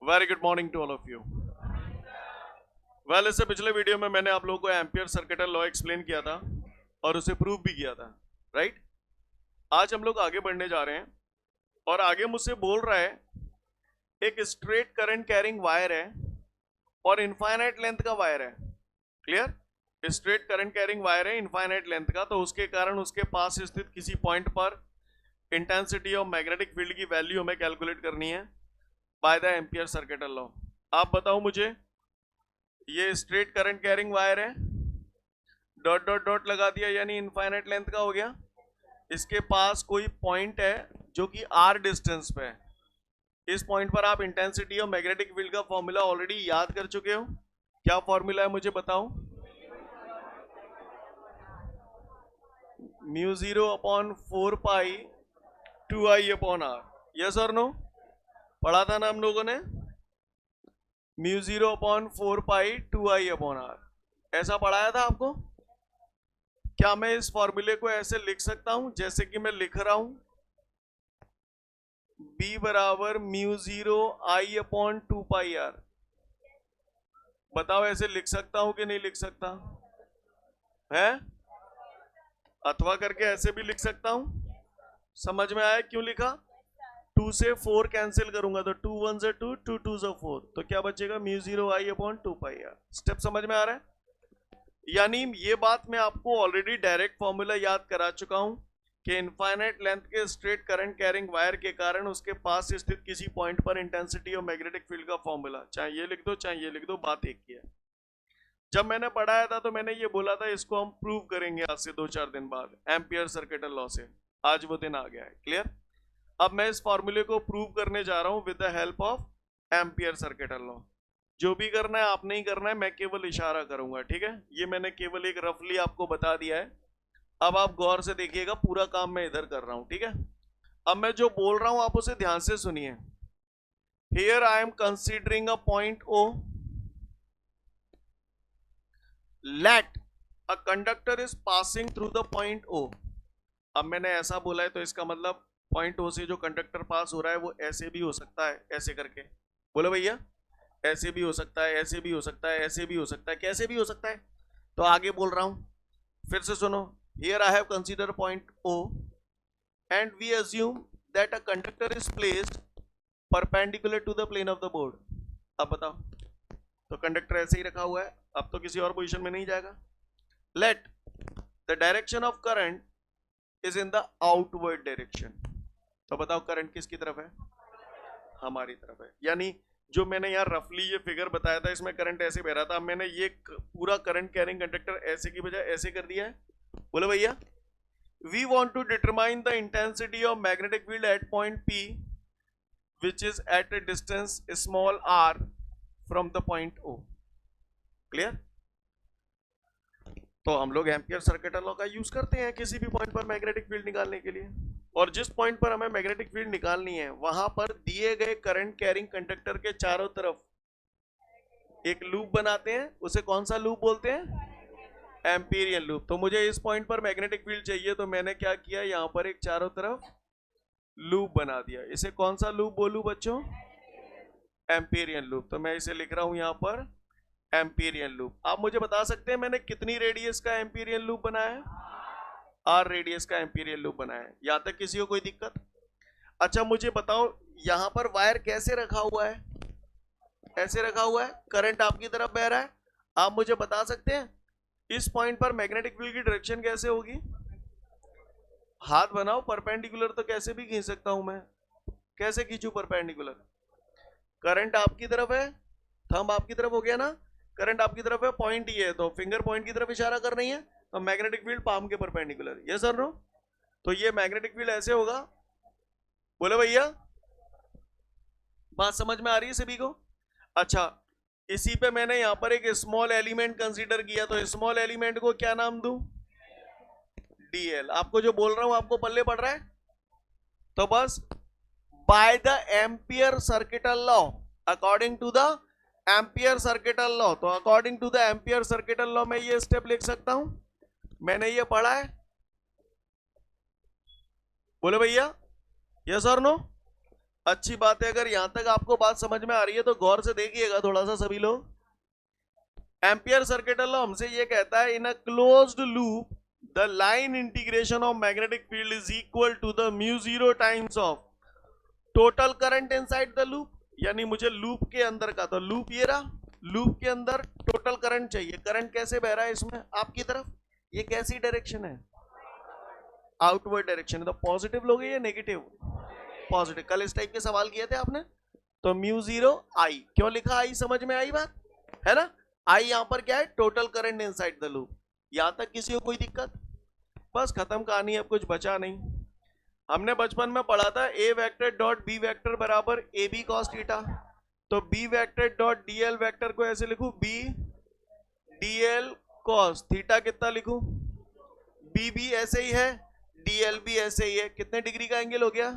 Very good morning to all of you. Well, इससे पिछले video में मैंने आप लोगों को एम्पियर सर्किटल लॉ एक्सप्लेन किया था और उसे प्रूव भी किया था, राइट। आज हम लोग आगे बढ़ने जा रहे हैं और आगे मुझसे बोल रहा है एक स्ट्रेट करंट कैरिंग वायर है और इनफाइनाइट लेंथ का वायर है। Clear? Straight current carrying wire है इनफाइनाइट लेंथ का, तो उसके कारण उसके पास स्थित किसी पॉइंट पर इंटेंसिटी ऑफ मैग्नेटिक फील्ड की वैल्यू हमें कैलकुलेट करनी है bye the Ampere circuital law. आप बताओ मुझे, ये स्ट्रेट करंट कैरिंग वायर है, डॉट डॉट डॉट लगा दिया यानी इनफाइनाइट लेंथ का हो गया। इसके पास कोई पॉइंट है जो कि आर डिस्टेंस पे है। इस पॉइंट पर आप इंटेंसिटी ऑफ मैग्नेटिक फील्ड का फॉर्मूला ऑलरेडी याद कर चुके हो। क्या फॉर्मूला है मुझे बताओ? Mu 0/4 2I upon R. Yes और नो? पढ़ा था ना हम लोगों ने? म्यू 0/4 2I अपॉन आर, ऐसा पढ़ाया था आपको। क्या मैं इस फॉर्मूले को ऐसे लिख सकता हूं जैसे कि मैं लिख रहा हूं B बराबर म्यू 0I/2πr? बताओ, ऐसे लिख सकता हूं कि नहीं लिख सकता है? अथवा करके ऐसे भी लिख सकता हूं। समझ में आया क्यों लिखा? 2 से 4 कैंसिल करूंगा तो 2 1 से 2, 2 2 से 4, तो क्या बचेगा? Mu 0I/2πr। स्टेप समझ में आ रहा है? यानी ये बात मैं आपको ऑलरेडी डायरेक्ट फॉर्मूला याद करा चुका हूं कि इनफाइनाइट लेंथ के स्ट्रेट करंट कैरिंग वायर के कारण उसके पास स्थित किसी पॉइंट पर इंटेंसिटी ऑफ मैग्नेटिक फील्ड का फॉर्मूला, चाहे ये लिख दो चाहे ये लिख दो, बात एक ही है। जब मैंने पढ़ाया था तो मैंने ये बोला था इसको हम प्रूव करेंगे आज से 2-4 दिन बाद एम्पियर सर्किटल लॉ से। आज वो दिन आ गया है। क्लियर? अब मैं इस फॉर्मूले को प्रूव करने जा रहा हूं with the help of ampere circuital law. जो भी करना है आप नहीं करना है, मैं केवल इशारा करूंगा, ठीक है? ये मैंने केवल एक रफली आपको बता दिया है। अब आप गौर से देखिएगा, पूरा काम मैं इधर कर रहा हूं, ठीक है? अब मैं जो बोल रहा हूं आप उसे ध्यान से सुनिए। Here I am considering a point O, let a conductor is passing through the point O। अब मैंने ऐसा बोला है तो इसका मतलब पॉइंट O से जो कंडक्टर पास हो रहा है वो ऐसे भी हो सकता है, ऐसे करके। बोलो भैया, ऐसे भी हो सकता है, ऐसे भी हो सकता है, ऐसे भी हो सकता है, कैसे भी हो सकता है। तो आगे बोल रहा हूं, फिर से सुनो। Here I have considered point O and we assume that a conductor is placed perpendicular to the plane of the board। अब बताओ, तो कंडक्टर ऐसे ही रखा हुआ है, अब तो किसी और पोजीशन में नहीं जाएगा। Let the direction of current is in the outward direction। तो बताओ करंट किसकी तरफ है? हमारी तरफ है। यानी जो मैंने यहाँ रफली ये फिगर बताया था इसमें करंट ऐसे बह रहा था, मैंने ये पूरा करंट कैरिंग कंडक्टर ऐसे की बजाय ऐसे कर दिया है। बोलो भैया, we want to determine the intensity of magnetic field at point P which is at a distance small r from the point O। Clear? तो हम लोग एम्पियर सर्किटल लॉ का यूज करते हैं किसी भी पॉइंट पर मैग्नेटिक फील्ड निकालने के लिए, और जिस पॉइंट पर हमें मैग्नेटिक फील्ड निकालनी है वहां पर दिए गए करंट कैरिंग कंडक्टर के चारों तरफ एक लूप बनाते हैं। उसे कौन सा लूप बोलते हैं? Amperian loop. तो मुझे इस पॉइंट पर मैग्नेटिक फील्ड चाहिए तो मैंने क्या किया, यहां पर एक चारों तरफ लूप बना दिया। इसे कौन सा लूप बोलूं बच्चों? Amperian loop. तो मैं इसे लिख रहा हूं यहां पर एम्पीरियन लूप। आप मुझे बता सकते हैं मैंने कितनी रेडियस का एम्पीरियन लूप बनाया है? आर रेडियस का एम्पीरियन लूप बनाया है। यहां तक किसी को कोई दिक्कत? अच्छा मुझे बताओ, यहां पर वायर कैसे रखा हुआ है? ऐसे रखा हुआ है, करंट आपकी तरफ बह रहा है। आप मुझे बता सकते हैं इस पॉइंट पर मैग्नेटिक फील्ड की डायरेक्शन कैसे होगी? हाथ बनाओ, परपेंडिकुलर तो कैसे भी खींच सकता हूं मैं। कैसे खींचू परपेंडिकुलर? करंट आपकी तरफ है, थंब आपकी तरफ हो गया ना, करंट आपकी तरफ है, पॉइंट ये है तो फिंगर पॉइंट की तरफ इशारा कर रही है, तो मैग्नेटिक फील्ड पाम के परपेंडिकुलर। यस और नो? तो ये मैग्नेटिक फील्ड ऐसे होगा। बोले भैया, बात समझ में आ रही है सभी को? अच्छा, इसी पे मैंने यहां पर एक स्मॉल एलिमेंट कंसीडर किया, तो स्मॉल एलिमेंट को क्या नाम दूं? डीएल। आपको जो बोल रहा हूं आपको पल्ले पड़ रहा है? तो बस by the Ampere circuital law, according to the Ampere circuital law, तो according to the Ampere circuital law मैं ये स्टेप लिख सकता हूं। मैंने ये पढ़ा है। बोले भैया, यस और नो? अच्छी बात है। अगर यहां तक आपको बात समझ में आ रही है तो गौर से देखिएगा थोड़ा सा सभी लोग। एम्पियर सर्किट लॉ हमसे ये कहता है, in a closed loop the line integration of magnetic field is equal to the mu zero times of total current inside the loop. यानी मुझे लूप के अंदर का, तो लूप ये रहा, लूप के अंदर टोटल करंट चाहिए। करंट कैसे बह रहा है इसमें आपकी तरफ, ये कैसी डायरेक्शन है, आउटवर्ड डायरेक्शन है। तो पॉजिटिव लोगे या नेगेटिव, पॉजिटिव। कल इस टाइप के सवाल किए थे आपने। तो म्यू जीरो आई, क्यों लिखा आई, समझ में आई बात है ना। आई यहां पर क्या है, total current inside the loop. यहां तक किसी को कोई दिक्कत, बस खत्म कहानी, अब कुछ बचा नहीं। हमने बचपन में पढ़ा था A vector dot B vector बराबर ए बी कॉस थीटा। तो B vector dot D L vector को ऐसे लिखूं, B D L cos theta कितना लिखूं, बी भी ऐसे ही है, डी एल भी ऐसे ही है। कितने डिग्री का एंगल हो गया,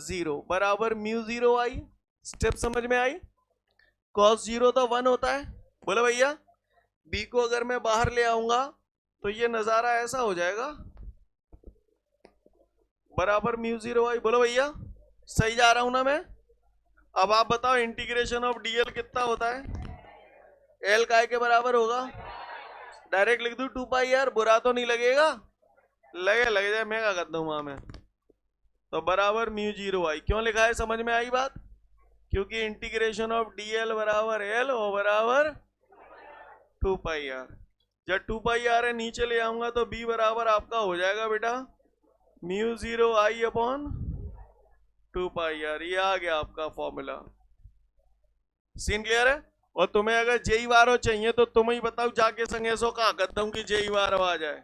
0 बराबर म्यू जीरो आई। स्टेप समझ में आई। कॉस जीरो तो 1 होता है, बोलो भैया। बी को अगर मैं बाहर ले आऊंगा तो ये नजारा ऐसा हो जाएगा, बराबर म्यू जीरो आई। बोलो भैया, सही जा रहा हूं ना मैं। अब आप बताओ इंटीग्रेशन ऑफ डीएल कितना होता है, एल काय के बराबर होगा, डायरेक्ट लिख दूं 2 पाई यार, बुरा तो नहीं लगेगा, लगे जाए मैं क्या कर दूंगा मैं। तो बराबर म्यू जीरो आई। क्यों लिखा है, समझ में आई बात। क्योंकि इंटीग्रेशन ऑफ डीएल बराबर एल ओ बराबर 2 पाई आर। जब 2 पाई आर है नीचे ले आऊंगा तो बी बराबर आपका हो जाएगा बेटा mu zero I upon 2 pi R. ये आ गया आपका फॉर्मूला। सीन क्लियर है। और तुम्हें अगर जेई वारो चाहिए तो तुम ही बताओ जाके संगेसो कहा करता हूं कि जेई वारो आ जाए।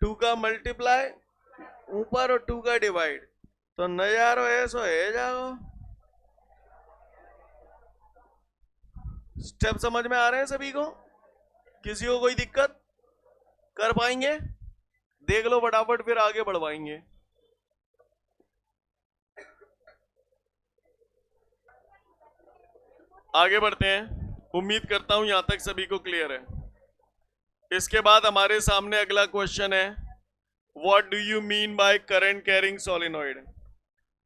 2 का मल्टीप्लाई ऊपर और 2 का डिवाइड, तो नजारो ऐसो है जाओ। स्टेप समझ में आ रहे हैं सभी को, किसी को कोई दिक्कत, कर पाएंगे, देख लो फटाफट फिर आगे बढ़वाएंगे। आगे बढ़ते हैं। उम्मीद करता हूं यहां तक सभी को क्लियर है। इसके बाद हमारे सामने अगला क्वेश्चन है, what do you mean by current carrying solenoid.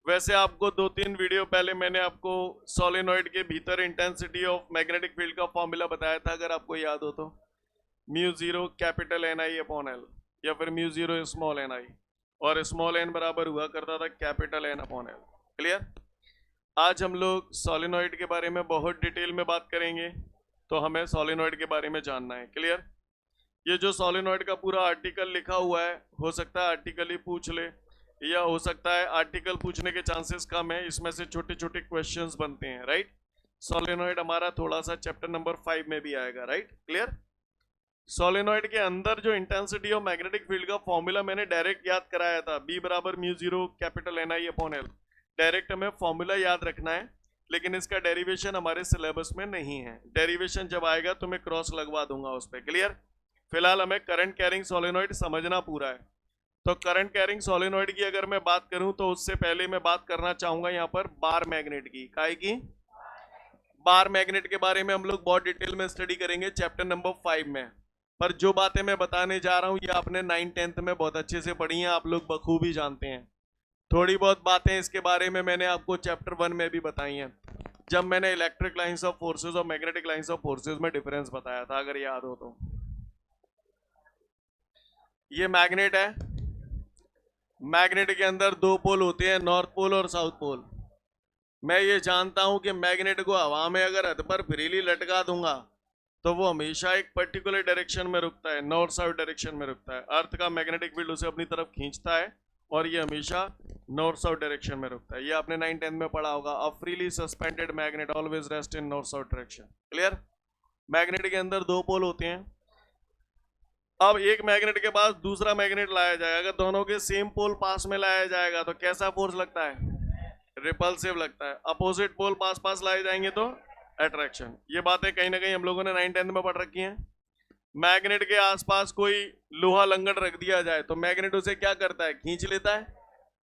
वैसे आपको 2-3 वीडियो पहले मैंने आपको सोलेनॉइड के भीतर इंटेंसिटी ऑफ मैग्नेटिक फील्ड का फॉर्मूला बताया था, अगर आपको याद हो तो। Mu zero capital N I upon L, या फिर mu zero small N I, और स्मॉल एन बराबर हुआ करता था capital N upon L. Clear. आज हम लोग सोलेनॉइड के बारे में बहुत डिटेल में बात करेंगे, तो हमें सोलेनॉइड के बारे में जानना है। क्लियर। ये जो सोलेनॉइड का पूरा आर्टिकल लिखा हुआ है, हो सकता है आर्टिकल ही पूछ ले, या हो सकता है आर्टिकल पूछने के चांसेस कम है, इसमें से छोटे छोटे क्वेश्चंस बनते हैं। राइट। सोलेनॉइड हमारा थोड़ा सा चैप्टर नंबर 5 में भी आएगा। राइट। क्लियर। सोलेनॉइड के अंदर जो इंटेंसिटी ऑफ मैग्नेटिक फील्ड का फॉर्मूला मैंने डायरेक्ट याद कराया था, बी बराबर mu zero capital N I upon L. Direct हमें फॉर्मूला याद रखना है, लेकिन इसका डेरिवेशन हमारे सिलेबस में नहीं है। डेरिवेशन जब आएगा तो मैं क्रॉस लगवा दूंगा उस पर। क्लियर। फिलहाल हमें करंट कैरिंग सोलेनॉइड समझना पूरा है। तो करंट कैरिंग सोलेनॉइड की अगर मैं बात करूं तो उससे पहले मैं बात करना चाहूंगा यहां पर बार मैग्नेट की। काहे की, बार मैग्नेट के बारे में हम लोग बहुत डिटेल में स्टडी करेंगे चैप्टर नंबर 5 में। पर जो बातें मैं बताने जा रहा हूं ये आपने 9th-10th में बहुत अच्छे से पढ़ी हैं, आप लोग बखूबी जानते हैं। थोड़ी बहुत बातें इसके बारे में मैंने आपको चैप्टर 1 में भी बताई हैं, जब मैंने इलेक्ट्रिक लाइंस ऑफ फोर्सेज और मैग्नेटिक लाइंस ऑफ फोर्सेज में डिफरेंस बताया था, अगर याद हो तो। ये मैग्नेट है, मैग्नेट के अंदर 2 पोल होते हैं, नॉर्थ पोल और साउथ पोल। मैं ये जानता हूं कि मैग्नेट को हवा में अगर हद पर फ्रीली लटका दूंगा तो वो हमेशा एक पर्टिकुलर डायरेक्शन में रुकता है, नॉर्थ साउथ डायरेक्शन में रुकता है। अर्थ का मैग्नेटिक फील्ड उसे अपनी तरफ खींचता है और ये हमेशा नॉर्थ साउथ डायरेक्शन में रुकता है। ये आपने 9th-10th में पढ़ा होगा, a freely suspended magnet always rest in north south direction. Clear. Magnet के अंदर 2 पोल होते हैं। अब एक मैग्नेट के पास दूसरा मैग्नेट लाया जाए, अगर दोनों के सेम पोल पास में लाया जाएगा तो कैसा फोर्स लगता है, रिपल्सिव लगता है। अपोजिट पोल पास पास लाए जाएंगे तो अट्रैक्शन। ये बातें कहीं ना कहीं हम लोगों ने 9th-10th में पढ़ रखी हैं। मैग्नेट के आसपास कोई लोहा लंगड़ रख दिया जाए तो मैग्नेट उसे क्या करता है, खींच लेता है।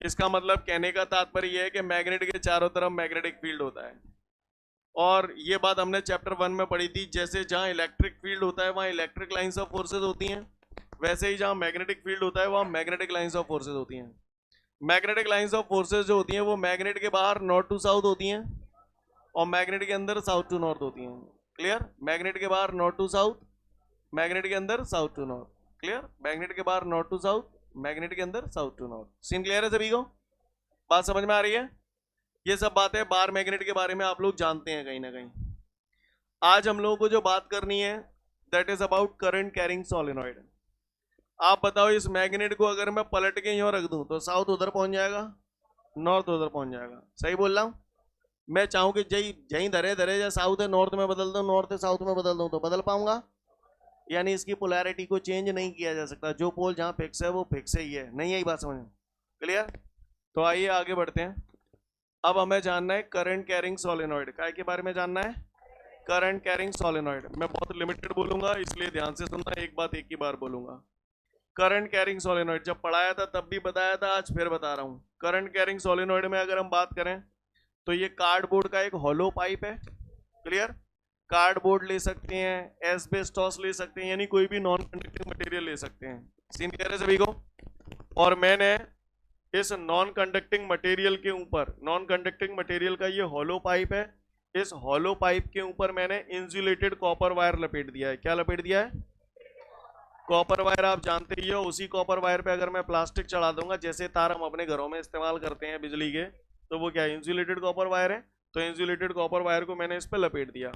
इसका मतलब कहने का तात्पर्य यह है कि मैग्नेट के चारों तरफ मैग्नेटिक फील्ड होता है। और ये बात हमने चैप्टर 1 में पढ़ी थी, जैसे जहां इलेक्ट्रिक फील्ड होता है वहां इलेक्ट्रिक लाइंस ऑफ फोर्सेज होती हैं, वैसे ही जहां मैग्नेटिक फील्ड होता है वहां मैग्नेटिक लाइंस ऑफ फोर्सेज होती हैं। मैग्नेटिक लाइंस ऑफ फोर्सेस जो होती हैं वो मैग्नेट के बाहर नॉर्थ टू साउथ होती हैं और मैग्नेट के अंदर साउथ टू नॉर्थ होती हैं। क्लियर? मैग्नेट के बाहर नॉर्थ टू साउथ, मैग्नेट के अंदर south to north. Clear? Magnet के बाहर नॉर्थ टू साउथ, मैग्नेट के अंदर south to north. Scene clear है सभी को? बात समझ में आ रही है? ये सब बातें बार मैग्नेट के बारे में आप लोग जानते हैं कहीं ना कहीं। आज हम लोगों को जो बात करनी है that is about current carrying solenoid. आप बताओ इस मैग्नेट को अगर मैं पलट के यूं रख दूं तो साउथ उधर पहुंच जाएगा, नॉर्थ उधर पहुंच जाएगा। सही बोल रहा हूं? मैं चाहूं कि जहीं धरे धरे या साउथ है नॉर्थ में बदल दूं, नॉर्थ है साउथ में बदल दूं तो बदल पाऊंगा? यानी इसकी पोलैरिटी को चेंज नहीं किया जा सकता। जो पोल जहां फिक्स है वो फिक्स ही है। नहीं, यही बात समझ में क्लियर? तो आइए आगे बढ़ते हैं। अब हमें जानना है करंट कैरिंग सोलेनॉइड। काय के बारे में जानना है? Current carrying solenoid. मैं बहुत लिमिटेड बोलूंगा इसलिए ध्यान से सुनना, एक बात एक ही बार बोलूंगा। करंट कैरिंग सोलेनॉइड जब पढ़ाया था तब भी बताया था, आज फिर बता रहा हूं। करंट कैरिंग सोलेनॉइड में अगर हम बात करें तो ये कार्डबोर्ड का एक हॉलो पाइप है। क्लियर? कार्डबोर्ड ले सकते हैं, एस्बेस्टॉस ले सकते हैं, यानी कोई भी नॉन कंडक्टिंग मटेरियल ले सकते हैं। सीन क्लियर है सभी को? और मैंने इस नॉन कंडक्टिंग मटेरियल के ऊपर, नॉन कंडक्टिंग मटेरियल का ये हॉलो पाइप है, इस हॉलो पाइप के ऊपर मैंने इंसुलेटेड कॉपर वायर लपेट दिया है। क्या लपेट दिया है? कॉपर वायर आप जानते ही हो। उसी कॉपर वायर पे अगर मैं प्लास्टिक चढ़ा दूंगा, जैसे तार हम अपने घरों में इस्तेमाल करते हैं बिजली के, तो वो क्या इंसुलेटेड कॉपर वायर है। तो इंसुलेटेड कॉपर वायर को मैंने इस पे लपेट दिया।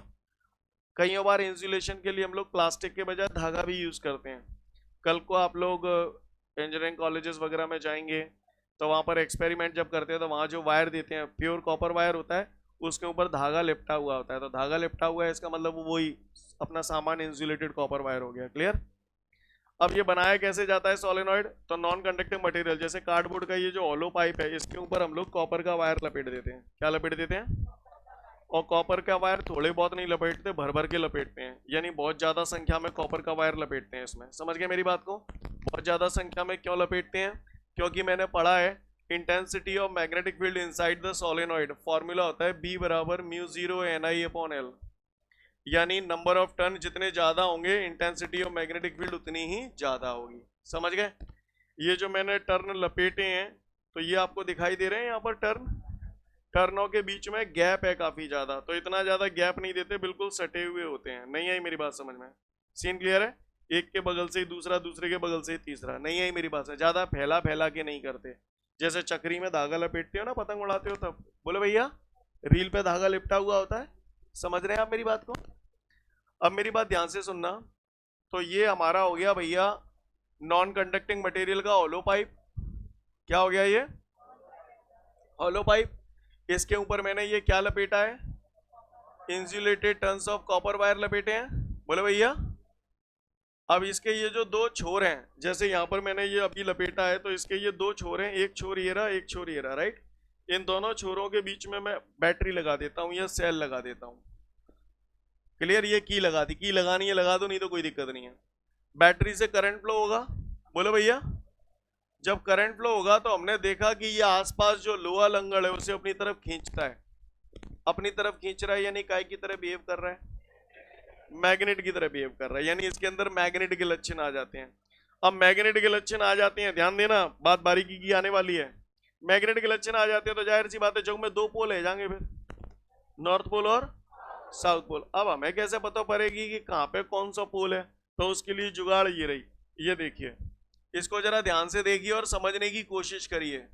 कई बार इंसुलेशन के लिए हम लोग प्लास्टिक के बजाय धागा भी यूज करते हैं। कल को आप लोग इंजीनियरिंग कॉलेजेस वगैरह में जाएंगे तो वहां पर एक्सपेरिमेंट जब करते हैं तो वहां जो वायर देते हैं प्योर कॉपर वायर होता है, उसके ऊपर धागा लिपटा हुआ होता है। तो धागा लिपटा हुआ है इसका मतलब वही अपना सामान इंसुलेटेड कॉपर वायर हो गया। क्लियर? अब ये बनाया कैसे जाता है सोलेनॉइड? तो नॉन कंडक्टिंग मटेरियल जैसे कार्डबोर्ड का ये जो हॉलो पाइप है, इसके ऊपर हम लोग कॉपर का वायर लपेट देते हैं। क्या लपेट देते हैं? और कॉपर का वायर थोड़े बहुत नहीं लपेटते, भर भर के लपेटते हैं। यानी बहुत ज्यादा संख्या में कॉपर का वायर लपेटते हैं इसमें। समझ गए मेरी बात को? बहुत ज्यादा संख्या में क्यों लपेटते हैं? क्योंकि मैंने पढ़ा है intensity of magnetic field inside the solenoid formula होता है B बराबर μ0 Ni/L। यानी नंबर ऑफ टर्न जितने ज्यादा होंगे इंटेंसिटी ऑफ मैग्नेटिक फील्ड उतनी ही ज्यादा होगी। समझ गए? ये जो मैंने टर्न लपेटे हैं तो ये आपको दिखाई दे रहे हैं यहाँ पर टर्नों के बीच में गैप है काफी ज्यादा। तो इतना ज्यादा गैप नहीं देते, बिल्कुल सटे हुए होते हैं। नहीं आई मेरी बात समझ में? सीन क्लियर है? एक के बगल से ही दूसरा, दूसरे के बगल से ही तीसरा। नहीं आई मेरी बात से? ज्यादा फैला फैला के नहीं करते। जैसे चक्री में धागा लपेटते हो ना, पतंग उड़ाते हो तब, बोले भैया रील पे धागा लिपटा हुआ होता है। समझ रहे हैं आप मेरी बात को? अब मेरी बात ध्यान से सुनना। तो ये हमारा हो गया भैया नॉन कंडक्टिंग मटेरियल का हॉलो पाइप। क्या हो गया ये? Hollow pipe. इसके ऊपर मैंने ये क्या लपेटा है? Insulated turns of copper wire लपेटे हैं। बोले भैया अब इसके ये जो दो छोर हैं, जैसे यहाँ पर मैंने ये अभी लपेटा है, तो इसके ये दो छोर हैं, एक छोर ये रहा, एक छोर ये रहा, राइट? इन दोनों छोरों के बीच में मैं बैटरी लगा देता हूँ या सेल लगा देता हूँ। क्लियर? ये की लगा दी, की लगानी है लगा दो, नहीं तो कोई दिक्कत नहीं है। बैटरी से करंट फ्लो होगा। बोलो भैया जब करंट फ्लो होगा तो हमने देखा कि ये आसपास जो लोहा लंगड़ है उसे अपनी तरफ खींचता है। अपनी तरफ खींच रहा है यानी काय की तरह बिहेव कर रहा है? मैग्नेट की तरह बिहेव कर रहा है। यानी इसके अंदर मैग्नेट के लक्षण आ जाते हैं। अब मैग्नेट के लक्षण आ जाते हैं, ध्यान देना, बात बारीकी की आने वाली है। मैग्नेट के लक्षण आ जाते हैं तो जाहिर सी बात है जग में दो पोल है जाएंगे, फिर नॉर्थ पोल और साउथ पोल। अब हमें कैसे पता पड़ेगी कि कहाँ पे कौन सा पोल है? तो उसके लिए जुगाड़ ये रही, ये देखिए, इसको जरा ध्यान से देखिए और समझने की कोशिश करिए।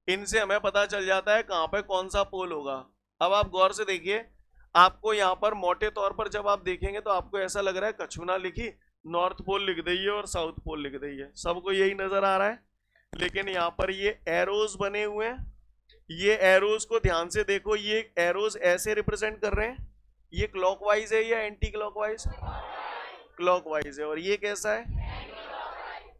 इनसे हमें पता चल जाता है कहां पे कौन सा पोल होगा। अब आप गौर से देखिए, आपको यहां पर मोटे तौर पर जब आप देखेंगे तो आपको ऐसा लग रहा है कछुना लिखी, नॉर्थ पोल लिख दी है और साउथ पोल लिख दी है, सबको यही नजर आ रहा है। लेकिन यहाँ पर ये एरोज बने हुए हैं। ये एरोज को ध्यान से देखो, ये एरोज ऐसे रिप्रेजेंट कर रहे हैं। ये क्लॉकवाइज है या एंटी क्लॉकवाइज? क्लॉकवाइज है। और ये कैसा है?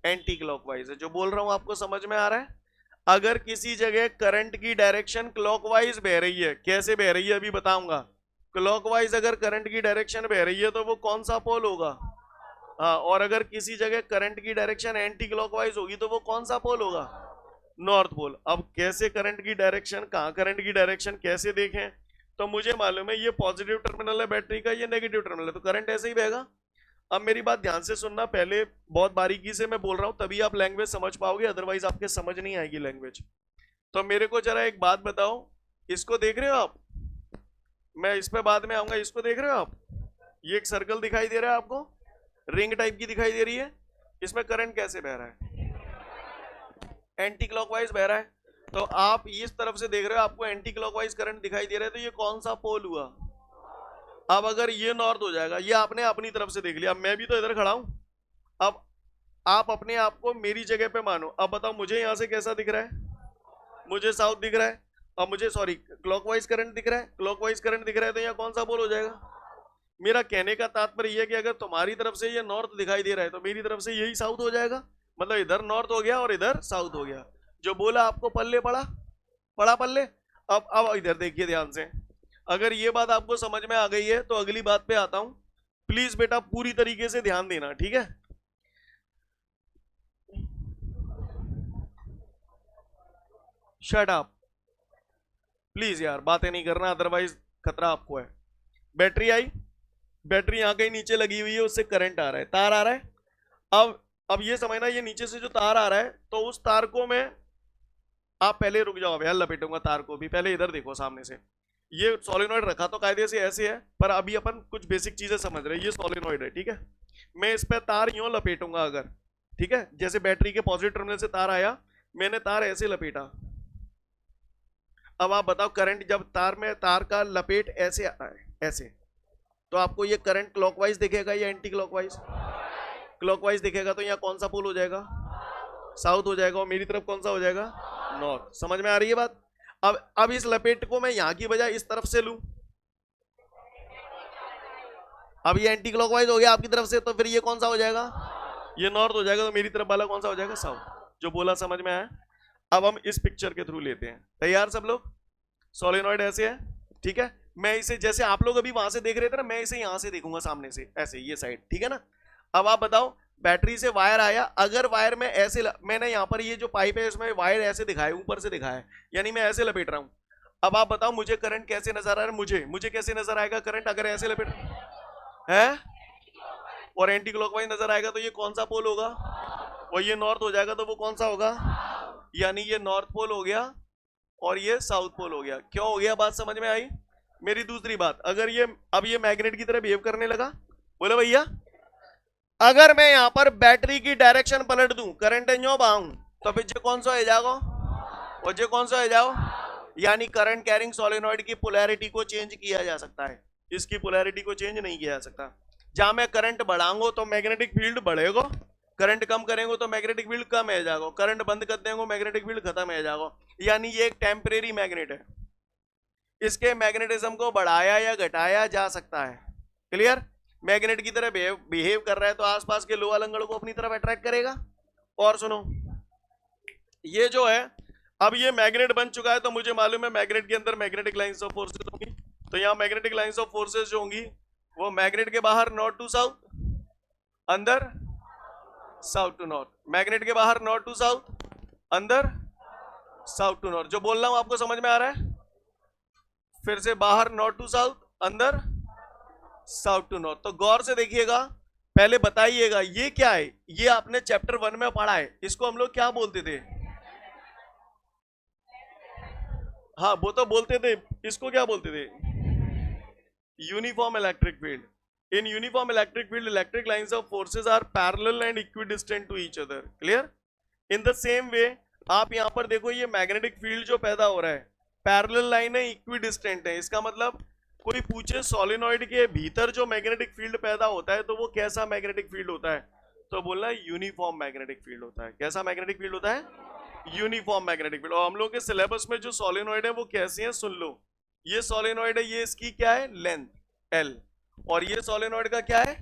एंटी क्लॉकवाइज है। जो बोल रहा हूं आपको समझ में आ रहा है? अगर किसी जगह करंट की डायरेक्शन क्लॉकवाइज बह रही है, कैसे बह रही है अभी बताऊंगा। क्लॉकवाइज अगर करंट की डायरेक्शन बह रही है तो वो कौन सा पोल होगा? हाँ, और अगर किसी जगह करंट की डायरेक्शन एंटी क्लॉकवाइज होगी तो वो कौन सा पोल होगा? North pole. अब कैसे करंट की डायरेक्शन, कहाँ करंट की डायरेक्शन कैसे देखें? तो मुझे मालूम है ये पॉजिटिव टर्मिनल है बैटरी का, ये नेगेटिव टर्मिनल है, तो करंट ऐसे ही बहेगा। अब मेरी बात ध्यान से सुनना, पहले बहुत बारीकी से मैं बोल रहा हूं तभी आप लैंग्वेज समझ पाओगे, अदरवाइज आपके समझ नहीं आएगी लैंग्वेज। तो मेरे को जरा एक बात बताओ, इसको देख रहे हो आप? मैं इस पे बाद में आऊंगा, इसको देख रहे हो आप? ये एक सर्कल दिखाई दे रहा है आपको, रिंग टाइप की दिखाई दे रही है, इसमें करंट कैसे बह रहा है? एंटी क्लॉकवाइज बह रहा है। तो आप इस तरफ से देख रहे हो, आपको एंटी क्लॉकवाइज करंट दिखाई दे रहा है, तो ये कौन सा पोल हुआ? अब अगर ये नॉर्थ हो जाएगा, ये आपने अपनी तरफ से देख लिया, अब मैं भी तो इधर खड़ा हूं, अब आप अपने आप को मेरी जगह पे मानो। अब बताओ मुझे यहां से कैसा दिख रहा है? मुझे साउथ दिख रहा है। अब मुझे सॉरी क्लॉकवाइज करंट दिख रहा है, क्लॉकवाइज करंट दिख रहा है, तो यहाँ कौन सा पोल हो जाएगा? मेरा कहने का तात्पर्य यह है कि अगर तुम्हारी तरफ से ये नॉर्थ दिखाई दे रहा है तो मेरी तरफ से यही साउथ हो जाएगा, मतलब इधर नॉर्थ हो गया और इधर साउथ हो गया। जो बोला आपको पल्ले पड़ा, पड़ा पल्ले। अब इधर देखिए ध्यान से, अगर ये बात आपको समझ में आ गई है तो अगली बात पे आता हूं। प्लीज बेटा पूरी तरीके से ध्यान देना, ठीक है? शट अप प्लीज यार, बातें नहीं करना, अदरवाइज खतरा आपको है। बैटरी आई, बैटरी यहाँ कहीं नीचे लगी हुई है, उससे करंट आ रहा है, तार आ रहा है। अब ये समझना, ये नीचे से जो तार आ रहा है, तो उस तार को मैं, आप पहले रुक जाओ यार, लपेटूंगा तार को भी, पहले इधर देखो सामने से। ये सोलेनॉइड रखा तो कायदे से ऐसे है, पर अभी अपन कुछ बेसिक चीजें समझ रहे हैं। ये सोलेनॉइड है, ठीक है? मैं इस पे तार यूं लपेटूंगा अगर, ठीक है? जैसे बैटरी के पॉजिटिव टर्मिनल से तार आया, मैंने तार ऐसे लपेटा। अब आप बताओ करंट, जब तार में तार का लपेट ऐसे आता है, ऐसे, तो आपको ये करंट क्लॉकवाइज दिखेगा या एंटी क्लॉकवाइज? क्लॉकवाइज दिखेगा, तो यहाँ कौन सा पोल हो जाएगा? साउथ हो जाएगा। और मेरी तरफ कौन सा हो जाएगा? नॉर्थ। समझ में आ रही है बात? अब इस लपेट को मैं यहाँ की बजाय इस तरफ से लूं, अब ये एंटी क्लॉकवाइज हो गया आपकी तरफ से, तो फिर ये कौन सा हो जाएगा? ये नॉर्थ हो जाएगा। तो मेरी तरफ वाला कौन सा हो जाएगा? साउथ। जो बोला समझ में आया? अब हम इस पिक्चर के थ्रू लेते हैं। तैयार सब लोग? सोलेनॉइड ऐसे है, ठीक है? मैं इसे, जैसे आप लोग अभी वहां से देख रहे थे ना, मैं इसे यहां से देखूंगा सामने से, ऐसे ये साइड, ठीक है ना? अब आप बताओ, बैटरी से वायर आया, अगर वायर में ऐसे मैंने यहाँ पर ये जो पाइप है इसमें वायर ऐसे दिखाया, ऊपर से दिखाया है, यानी मैं ऐसे लपेट रहा हूं। अब आप बताओ मुझे करंट कैसे नजर आ रहा है? मुझे कैसे नजर आएगा करंट अगर ऐसे लपेट है? और एंटी क्लॉकवाइज नजर आएगा, तो ये कौन सा पोल होगा? और ये नॉर्थ हो जाएगा, तो वो कौन सा होगा? यानी ये नॉर्थ पोल हो गया और ये साउथ पोल हो गया। क्यों हो गया? बात समझ में आई? मेरी दूसरी बात, अगर ये अब ये मैग्नेट की तरह बिहेव करने लगा, बोले भैया अगर मैं यहां पर बैटरी की डायरेक्शन पलट दूं, करंट जो बाऊं, तो फिर जे कौन सा हो जाओ? और जे कौन सा हो जाओ? यानी करंट कैरिंग सोलेनॉइड की पोलैरिटी को चेंज किया जा सकता है, इसकी पोलैरिटी को चेंज नहीं किया जा सकता। जहां मैं करंट बढ़ाऊंगा तो मैग्नेटिक फील्ड बढ़ेगा, करंट कम करेंगे तो मैग्नेटिक फील्ड कम हो जाएगा, करंट बंद कर देंगे मैग्नेटिक फील्ड खत्म हो जाएगा। यानी ये एक टेम्परेरी मैग्नेट है, इसके मैग्नेटिज्म को बढ़ाया या घटाया जा सकता है। क्लियर? मैग्नेट की तरह बिहेव कर रहा है तो आसपास के लोहा लंगड़ को अपनी तरफ अट्रैक्ट करेगा। और सुनो, ये जो है, अब ये मैग्नेट बन चुका है, तो मुझे मालूम है मैग्नेट के अंदर मैग्नेटिक लाइंस ऑफ फोर्सेस होंगी। तो यहाँ मैग्नेटिक लाइंस ऑफ फोर्सेस जो होंगी वो मैग्नेट के बाहर नॉर्थ टू साउथ, अंदर साउथ टू नॉर्थ, मैग्नेट के बाहर नॉर्थ टू साउथ, अंदर साउथ टू नॉर्थ। जो बोल रहा हूं आपको समझ में आ रहा है? फिर से बाहर नॉर्थ टू साउथ, अंदर साउथ टू नॉर्थ। तो गौर से देखिएगा, पहले बताइएगा ये क्या है? ये आपने चैप्टर 1 में पढ़ा है, इसको हम लोग क्या बोलते थे? हाँ वो तो बोलते थे, इसको क्या बोलते थे? Uniform electric field. In uniform electric field electric lines of forces are parallel and equidistant to each other. Clear? In the same way आप यहां पर देखो, ये मैग्नेटिक फील्ड जो पैदा हो रहा है पैरेलल लाइन है, इक्विडिस्टेंट है। इसका मतलब कोई पूछे सोलेनॉइड के भीतर जो मैग्नेटिक फील्ड पैदा होता है तो वो कैसा मैग्नेटिक फील्ड होता है? तो बोलना यूनिफॉर्म मैग्नेटिक फील्ड होता है। कैसा मैग्नेटिक फील्ड होता है? Uniform magnetic field. और हम लोग के सिलेबस में जो सोलेनॉइड है वो कैसे हैं सुन लो। ये सोलेनॉइड है, ये इसकी क्या है? लेंथ एल, और ये सोलेनॉइड का क्या है?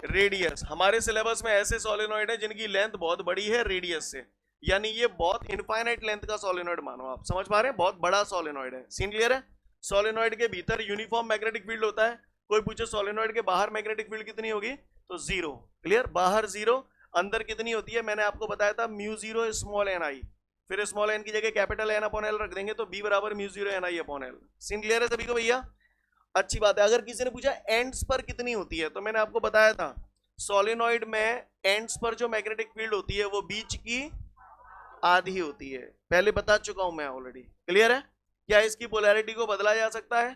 रेडियस। हमारे सिलेबस में ऐसे सोलेनॉइड है जिनकी लेंथ बहुत बड़ी है रेडियस से, यानी ये बहुत इनफाइनाइट लेंथ का सोलेनॉइड मानो। आप समझ पा रहे हैं? बहुत बड़ा सोलेनॉइड है। सीन क्लियर है? सोलेनॉइड के भीतर यूनिफॉर्म मैग्नेटिक फील्ड होता है। कोई पूछे सोलेनॉइड के बाहर मैग्नेटिक फील्ड कितनी होगी? तो जीरो। क्लियर? बाहर जीरो, अंदर कितनी होती है? मैंने आपको बताया था म्यू जीरो स्मॉल एन आई, फिर स्मॉल एन की जगह कैपिटल एन अपॉन एल रख देंगे तो बी बराबर mu zero N I upon L. Scene clear है सभी को भैया? अच्छी बात है। अगर किसी ने पूछा एंड्स पर कितनी होती है, तो मैंने आपको बताया था सोलिनॉइड में एंड्स पर जो मैग्नेटिक फील्ड होती है वो बीच की आधी होती है, पहले बता चुका हूं मैं ऑलरेडी। क्लियर है? क्या इसकी पोलैरिटी को बदला जा सकता है?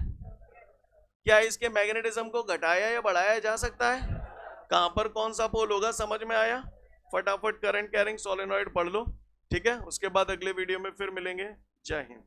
क्या इसके मैग्नेटिज्म को घटाया या बढ़ाया जा सकता है? कहां पर कौन सा पोल होगा, समझ में आया? फटाफट करंट कैरिंग सोलेनॉइड पढ़ लो, ठीक है? उसके बाद अगले वीडियो में फिर मिलेंगे। जय हिंद।